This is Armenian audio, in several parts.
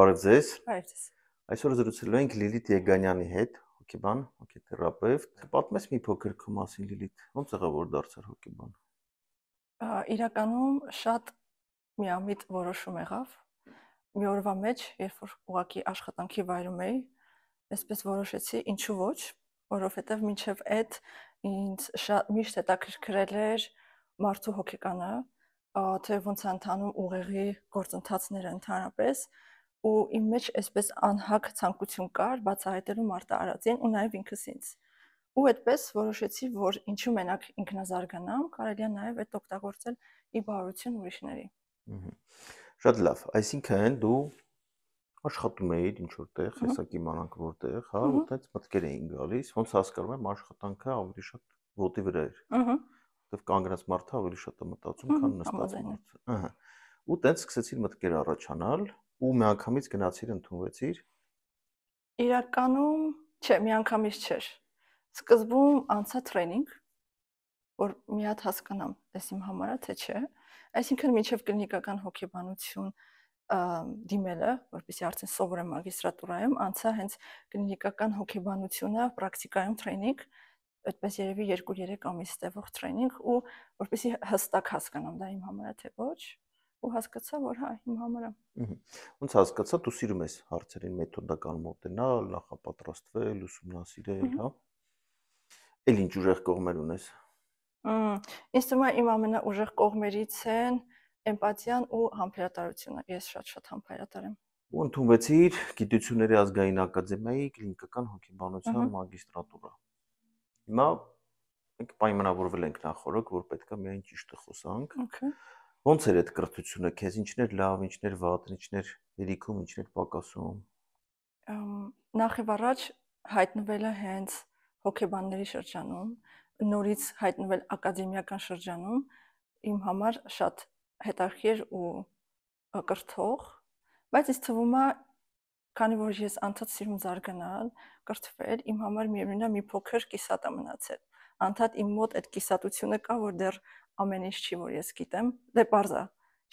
Բարև ձեզ։ Բարև ձեզ։ Այսօր զրուցելու ենք Լիլիթ Եգանյանի հետ, հոգեբան, հոգեթերապևտ։ Պատմես մի փոքր քո մասին Լիլիթ, ո՞նց եղավ որ դարձար հոգեբան։ Իրականում շատ միամիտ որոշում եղավ։ Մի օրվա մեջ, երբ որ ուղակի աշխատանքի վայրում էի, այսպես որոշեցի, ինչու ոչ, որովհետև մինչև այդ ինձ շատ միշտ հետաքրքրել էր մարդու հոգեկանը, թե ոնց է ընթանում ուղեղի գործընթացները ընդհանրապես, ու իմ մեջ այսպես անհագ ցանկություն կար բացահայտելու մարդը արածին ու նաև ինքս ինձ։ Ու այդպես որոշեցի, որ ինչու մենակ ինքնազարգանամ, կարելի է նաև այդ օգտագործել ի բարօրություն ուրիշների։ Շատ լավ, այսինքն դու աշխատում էիր ինչ որտեղ, հեսա կիմանանք որտեղ, հա, ու այդպես մտքեր էին գալիս, ոնց հասկանում եմ, աշխատանքը ավելի շատ ոտի վրա էր։ Որտեվ կանգնած մարդը ավելի շատ է մտածում, քան նստած մարդը։ Ահա։ Ու այդպես սկսեցիր մտքեր առաջանալ, ու միանգամից գնացիր ընդունվեցիր։ Իրականում, չէ, միանգամից չէր։ Սկզբում անցա տրեյնինգ, որ մի հատ հասկանամ, այս իմ համար է թե չէ, այսինքն մինչև կլինիկական հոգեբանություն դիմելը, որպեսզի արդեն սովորեմ մագիստրատուրայում, անցա հենց կլինիկական հոգեբանությունը պրակտիկայում տրեյնինգ, այդպես երևի 2-3 ամիս տևող տրեյնինգ, ու որպեսզի հստակ հասկանամ դա իմ համար է թե ոչ, ու հասկացա, որ հա, իմ համար է։ Ոնց հասկացա, դու սիրում ես հարցերին մեթոդական մոտենալ, նախապատրաստվել, ուսումնասիրել, հա։ Էլ ինչ ուժեղ կողմեր ունես։ Ինձ թվում է իմ ամենաուժեղ կողմերից են էմպաթիան ու համբերատարությունը։ Ես շատ համբերատար եմ։ Ու ընդունվեցիր Գիտությունների ազգային ակադեմիայի կլինիկական հոգեբանության մագիստրատուրա։ Հիմա մենք պայմանավորվել ենք նախորդ, որ պետքա միայն ճիշտը խոսանք։ Ոնց էր այդ կրթությունը, քեզ ինչներ լավ, ինչներ վատ, ինչներ հերիքում, ինչներ պակասում։ Նախ եւ առաջ հայտնվելը հենց հոգեբանների շրջանում, նորից հայտնվել ակադեմիական շրջանում իմ համար շատ հետաքրքիր ու կրթող, բայց ինձ թվում է, քանի որ ես անդադ սիրում զարգանալ, կրթվել, իմ համար միևնույնն է մի փոքր կիսատ է մնացել։ Անդադ իմ մոտ այդ կիսատությունը կա, որ դեռ ամեն ինչ չի, որ ես գիտեմ, դե պարզ է,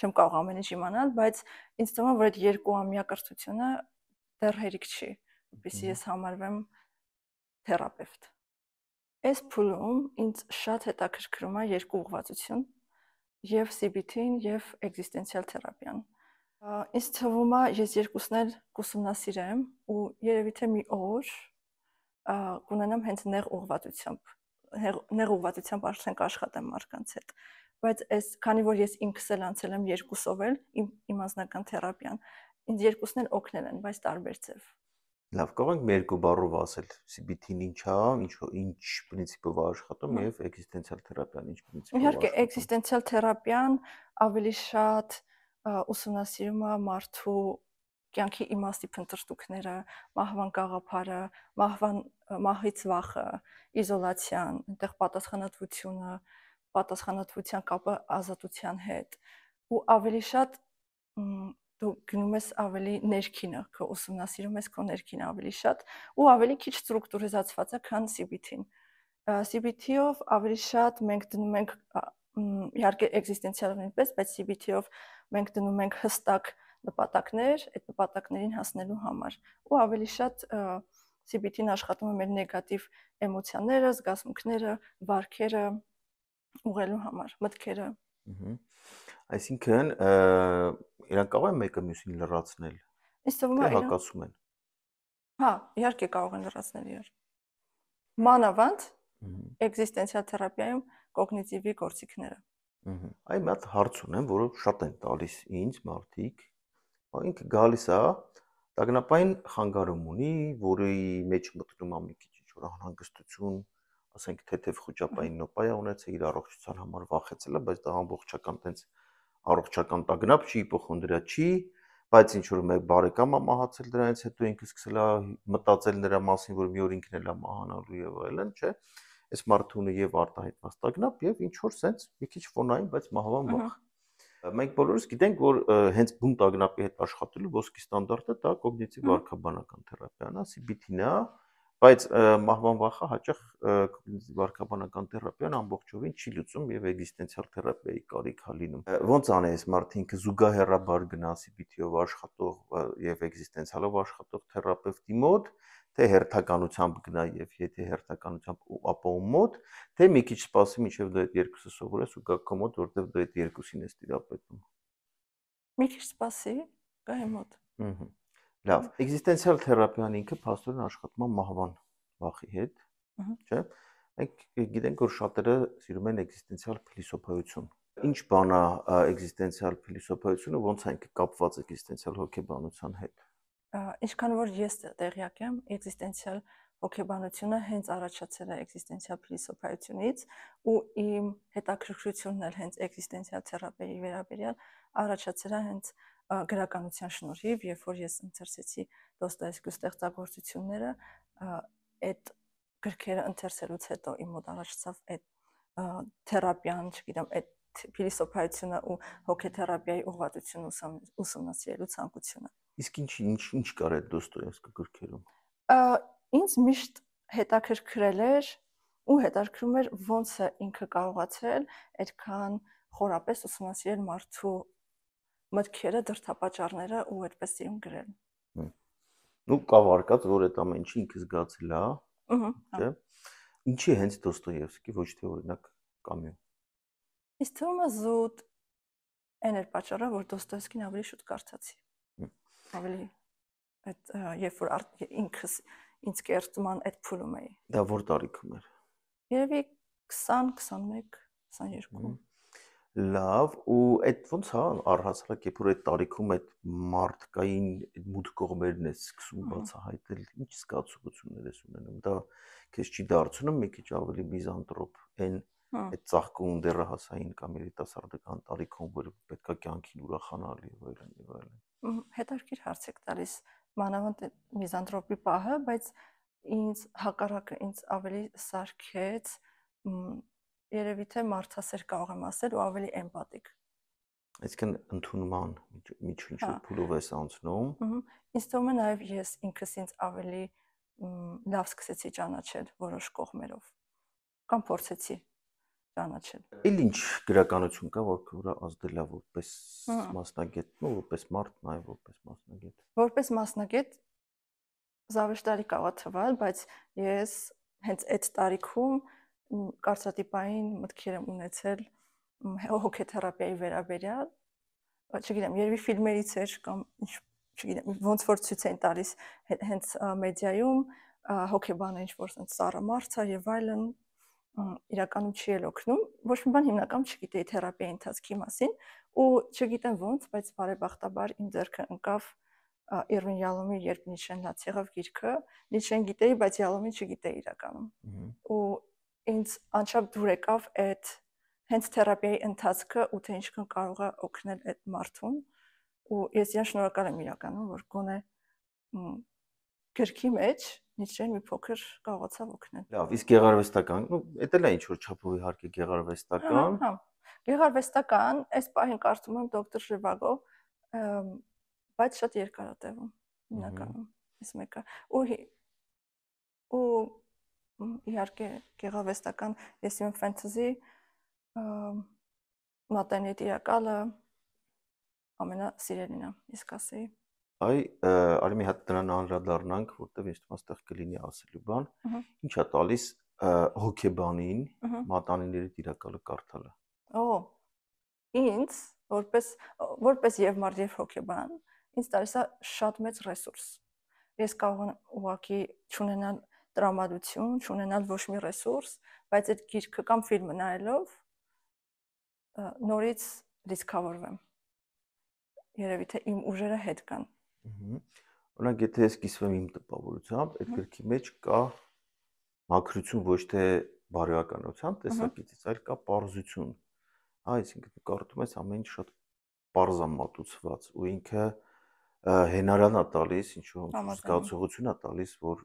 չեմ կարող ամեն ինչ իմանալ, բայց ինձ թվում է, որ այդ 2-ամյա կրթությունը դեռ հերիք չի, որպեսզի ես համարվեմ թերապևտ։ Այս փուլում ինձ շատ հետաքրքրում է երկու ուղղվածություն, եւ CBT-ն եւ էկզիստենցիալ թերապիան։ Ինձ թվում է, ես երկուսն էլ կուսումնասիրեմ ու երևի թե մի օր կունենամ հենց նեղ ուղղվածությամբ արդեն աշխատեմ մարդկանց հետ։ Բայց այս քանի որ ես ինքս էլ անցել եմ երկուսով էլ, իմ անձնական թերապիան, ինձ երկուսն էլ օգնել են, բայց տարբեր ձև։ Լավ, կարող ենք մի երկու բառով ասել CBT-ն ինչ է, ինչ պրինցիպով է աշխատում եւ էկզիստենցիալ թերապիան ինչ պրինցիպով է աշխատում։ Իհարկե, էկզիստենցիալ թերապիան ավելի շատ ուսումնասիրում է մարդու կյանքի իմաստի փնտրտուքները, մահվան գաղափարը, մահից վախը, իզոլացիան, այնտեղ պատասխանատվությունը, պատասխանատվության կապը ազատության հետ, ու ավելի շատ դու գնում ես ավելի ներքինը, քո ուսումնասիրում ես քո ներքինը ավելի շատ ու ավելի քիչ ստրուկտուրիզացված է, քան CBT-ն։ CBT-ով ավելի շատ մենք դնում ենք իհարկե էկզիստենցիալով նույնպես, բայց CBT-ով մենք դնում ենք հստակ նպատակներ, այդ նպատակներին հասնելու համար։ Ու ավելի շատ CBT-ն աշխատում է մեր նեգատիվ էմոցիաները, զգացմունքները, վարքերը ուղղելու համար, մտքերը։ Այսինքն իրանք կարող են մեկը մյուսին լրացնել։ Ինձ թվում է հակասում են։ Հա, իհարկե կարող են լրացնել իրար։ Մանավանդ էկզիստենցիալ թերապիայում կոգնիտիվի գործիքները։ Այ մի հատ հարց ունեմ, որը շատ են տալիս ինձ մարդիկ։ Ինքը գալիս է, տագնապային խանգարում ունի, որի մեջ մտնում է մի քիչ ինչ-որ անհանգստություն, ասենք թեթև խոճապային նոպայա ունեցել, իր առողջության համար վախեցել է, բայց դա ամբողջական տենց առողջական տագնապ չի, իպոխոնդրիա չի, բայց ինչ որ մեկ բարեկամ է մահացել դրանից հետո ինքը սկսել է մտածել նրա մասին, որ մի օր ինքն էլ է մահանալու եւ այլն, չէ։ Այս մարդը ունի եւ արտահայտված տագնապ եւ ինչ որ sense մի քիչ ֆոնային, բայց մահվան վախ։ Մենք բոլորս գիտենք, որ հենց բուն տագնապի հետ աշխատելու ոսկի ստանդարտը դա կոգնիտիվ վարքաբանական թերապիան է, CBT-ն է, Բայց մահվան վախը հաճախ կոգնիտիվ վարքաբանական թերապիան ամբողջովին չի լուծում եւ էգզիստենցիալ թերապիայի կարիք է լինում։ Ոնց անես մարդինքը զուգահեռաբար գնացի պիտիով աշխատող եւ էգզիստենցիալով աշխատող թերապևտի մոտ, թե հերթականությամբ գնա եւ եթե հերթականությամբ ապահում մոտ, թե մի քիչ սպասի մինչեւ դու այդ երկուսը սովորես ու գա քո մոտ, որտեվ դու այդ երկուսին ես տիրապետում։ Մի քիչ սպասի, գա իմ մոտ։ Լավ, էգզիստենցիալ թերապիան ինքը փաստորեն աշխատում է մահվան վախի հետ, չէ՞։ Մենք գիտենք, որ շատերը սիրում են էգզիստենցիալ փիլիսոփայություն։ Ինչ բան է էգզիստենցիալ փիլիսոփայությունը, ոնց է ինքը կապված էգզիստենցիալ հոգեբանության հետ։ Ինչքան որ ես տեղյակ եմ, էգզիստենցիալ հոգեբանությունը հենց առաջացել է էգզիստենցիալ փիլիսոփայությունից ու իմ հետաքրքրությունն էլ հենց էգզիստենցիալ թերապիայի վերաբերյալ առաջացել է հենց գրականության շնորհիվ, երբ որ ես ընթերցեցի Դոստոևսկիի ստեղծագործությունները, այդ գրքերը ընթերցելուց հետո իմ մոտ առաջացավ այդ թերապիան, չգիտեմ, այդ փիլիսոփայությունը ու հոգեթերապիայի ուղղվածությունը ուսումնասիրելու ցանկությունը։ Իսկ ինչ կար այդ Դոստոևսկի գրքերում։ Ինձ միշտ հետաքրքրել էր ու հետաքրքրում էր ոնց է ինքը կարողացել այդքան խորապես ուսումնասիրել մարդու մտքերը, դրդապատճառները ու այդպես իրեն գրել։ Ну, կա վարկած, որ այդ ամեն ինչը ինքը զգացել է, չէ՞։ Ինչի հենց Դոստոևսկի, ոչ թե օրինակ Կամյու։ Իսկ թվում է զուտ այն էր պատճառը, որ Դոստոևսկին ավելի շուտ կարդացի։ Ավելի այդ երբ որ ինքս ինձ կերտման այդ փուլում էի։ Դա որ տարիքում էր։ Երևի 20, 21, 22։ Լավ, ու այդ ոնց է առհասարակ երբ որ այդ տարիքում այդ մարդկային այդ մութ կողմերն է սկսում բացահայտել, ինչ զգացողություններ ես ունենում։ Դա քեզ չի դարձնում մի քիչ ավելի միզանտրոպ, այդ ծաղկուն դեռահասային կամ երիտասարդական տարիքում, որ պետքա կյանքին ուրախանալ եւ այլն եւ այլն։ Հետաքրքիր հարց եք տալիս, մանավանդ միզանտրոպի պահը, բայց ինձ հակառակը ինձ ավելի սարքեց, երևի թե մարդասեր կարող եմ ասել ու ավելի էմպաթիկ։ Այսինքն ընդունման միջնչու փուլով ես անցնում։ Ինձ թվում է նաև ես ինքս ինձ ավելի լավ սկսեցի ճանաչել որոշ կողմերով կամ փորձեցի ճանաչել։ Էլ ինչ գրականություն կա, որ քո վրա ազդել է որպես մասնագետ, ու որպես մարդ, նաև որպես մասնագետ։ Որպես մասնագետ զավեշտալի կարող է թվալ, բայց ես հենց այդ տարիքում կարծրատիպային մտքեր եմ ունեցել հոգեթերապիայի վերաբերյալ, չգիտեմ, երևի ֆիլմերից էր կամ ինչ, չգիտեմ, ոնց որ ցույց են տալիս հենց մեդիայում հոգեբանը ինչ որ sense սառը մարդ է եւ այլն, իրականում չի էլ օգնում, ոչ մի բան հիմնական չգիտեի թերապիայի ընթացքի մասին ու չգիտեմ ոնց, բայց բարեբախտաբար իմ ձեռքը ընկավ Իրվին Յալոմի «Երբ Նիչեն լաց եղավ» գիրքը, Նիչեն գիտեի, բայց Յալոմին չգիտեի իրականում։ Ու ինձ անչափ դուր եկավ այդ հենց թերապիայի ընթացքը ու թե ինչքան կարող է օգնել այդ մարդուն ու ես իրեն շնորհակալ եմ իրականում, որ գոնե գրքի մեջ Նիչեն մի փոքր կարողացավ օգնել։ Լավ, իսկ գեղարվեստական, էդ էլ է ինչ որ չափով իհարկե գեղարվեստական։ Հա, գեղարվեստական, այս պահին կարծում եմ դոկտոր Ժիվագո, բայց շատ երկար է տևում հիմնականում այս մեկը։ Ու իհարկե գեղարվեստական ես իմ ֆենթազի մատենի տիրակալը ամենասիրելին է, իսկ ասեի։ Այ, արի մի հատ դրան անդրադառնանք, որտեվ ինձ թվում է այստեղ կլինի ասելու բան։ Ինչ է տալիս հոգեբանին մատանիների տիրակալը կարդալը։ Ինձ որպես եւ մարդ եւ հոգեբան, ինձ տալիս է շատ մեծ ռեսուրս։ Ես կարող եմ ուղղակի չունենալ տրամադրություն, չունենալ ոչ մի ռեսուրս, բայց այդ գիրքը կամ ֆիլմը նայելով նորից լիցքավորվեմ։ Երևի թե իմ ուժերը հետ կան։ Օրինակ, եթե ես կիսվեմ իմ տպավորությամբ, այդ գրքի մեջ կա մաքրություն ոչ թե բարոյականության տեսակետից, այլ կա պարզություն։ Այսինքն դու կարդում ես ամեն ինչ շատ պարզամատուցված ու ինքը հենարան է տալիս, ինչ որ զգացողություն է տալիս, որ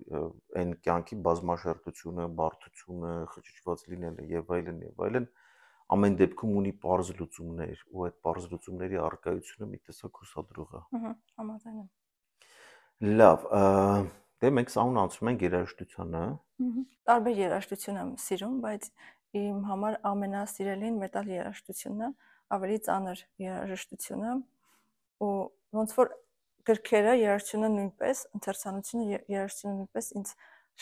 այն կյանքի բազմաշերտությունը, բարդությունը, խճճված լինելը եւ այլն ամեն դեպքում ունի պարզ լուծումներ ու այդ պարզ լուծումների առկայությունը մի տեսակ հուսադրող է։ Համաձայն եմ։ Լավ, Դե մենք սահուն անցնում ենք երաժշտությանը։ Տարբեր երաժշտություն եմ սիրում, բայց իմ համար ամենասիրելին մետալ երաժշտությունն է, ավելի ծանր երաժշտությունը, ու ոնց որ գրքերը երաժշտությունը նույնպես, ընթերցանությունը երաժշտությունը նույնպես ինձ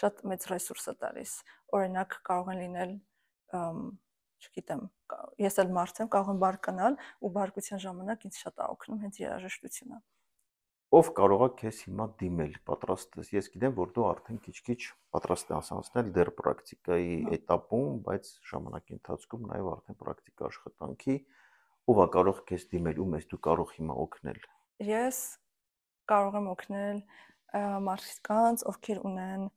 շատ մեծ ռեսուրս է տալիս։ Օրինակ կարող են լինել, չգիտեմ, ես էլ մարդ եմ, կարող եմ բարկանալ ու բարկության ժամանակ ինձ շատ է օգնում հենց երաժշտությունը։ Ով կարող է քեզ հիմա դիմել, պատրաստ ես։ Ես գիտեմ, որ դու արդեն քիչ-քիչ պատրաստ ես անցնել դեռ պրակտիկայի этаպում, բայց ժամանակի ընթացքում նաև արդեն պրակտիկա աշխատանքի, ով է կարող քեզ դիմել, ում ես դու կարող հիմա օգնել։ Ես կարող եմ օգնել մարդկանց, ովքեր ունեն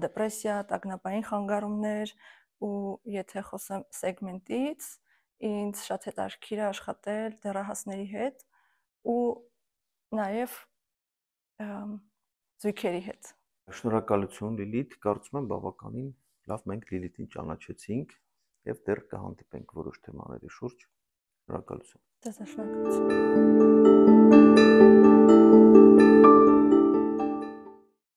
դեպրեսիա, տագնապային խանգարումներ, ու եթե խոսեմ սեգմենտից, ինձ շատ հետաքրքիր է աշխատել դեռահասների հետ ու նաև զույգերի հետ։ Շնորհակալություն Լիլիթ, կարծում եմ բավականին լավ մենք Լիլիթին ճանաչեցինք եւ դեռ կհանդիպենք որոշ թեմաների շուրջ։ Շնորհակալություն։ Ձեզ շնորհակալություն։